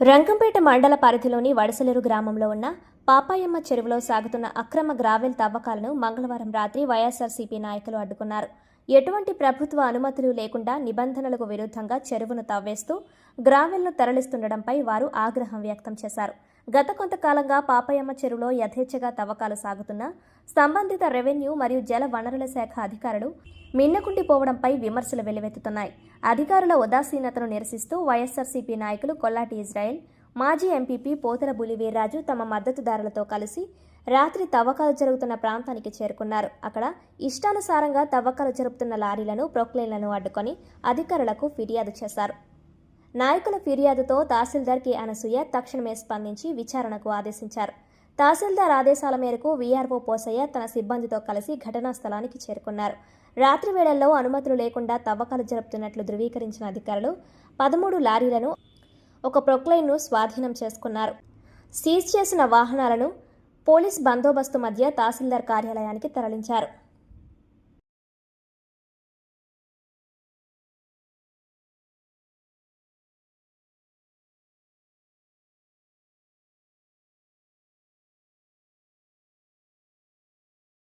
రంగంపేట మండల పరిధిలోని వడసలేరు గ్రామంలో ఉన్న పాపాయమ్మ చెరువులో సాగుతున్న అక్రమ గ్రావెల్ తవ్వకాలను మంగళవారం రాత్రి వైఎస్ఆర్సీపీ నాయకులు అడ్డుకున్నారు. ఎటువంటి ప్రభుత్వ అనుమతులు లేకుండా నిబంధనలకు విరుద్ధంగా చెరువును తవ్వేస్తూ గ్రావెల్ను తరలిస్తుండటంపై వారు ఆగ్రహం వ్యక్తం చేశారు. గత కొంతకాలంగా పాపాయమ్మ చెరువులో యథేచ్ఛగా తవ్వకాలు సాగుతున్నా సంబంధిత రెవెన్యూ మరియు జల వనరుల శాఖ అధికారులు మిన్నకుండిపోవడంపై విమర్శలు వెల్లువెత్తుతున్నాయి. అధికారుల ఉదాసీనతను నిరసిస్తూ వైఎస్ఆర్సీపీ నాయకులు కొల్లాటి ఇజ్రాయెల్, మాజీ ఎంపీపీ పోతలబూలి వీర్రాజు తమ మద్దతుదారులతో కలిసి రాత్రి తవ్వకాలు జరుగుతున్న ప్రాంతానికి చేరుకున్నారు. అక్కడ ఇష్టానుసారంగా తవ్వకాలు జరుపుతున్న లారీలను, ప్రొక్లైన్లను అడ్డుకొని అధికారులకు ఫిర్యాదు చేశారు. నాయకుల ఫిర్యాదుతో తహసీల్దార్ కె అనసూయ తక్షణమే స్పందించి విచారణకు ఆదేశించారు. తహసీల్దార్ ఆదేశాల మేరకు వీఆర్ఓ పోసయ్య తన సిబ్బందితో కలిసి ఘటనా స్థలానికి చేరుకున్నారు. రాత్రి వేళల్లో అనుమతులు లేకుండా తవ్వకాలు జరుపుతున్నట్లు ధృవీకరించిన అధికారులు 13 లారీలను, ఒక ప్రొక్లైన్ను స్వాధీనం చేసుకున్నారు. సీజ్ చేసిన వాహనాలను పోలీస్ బందోబస్తు మధ్య తహసీల్దార్ కార్యాలయానికి తరలించారు.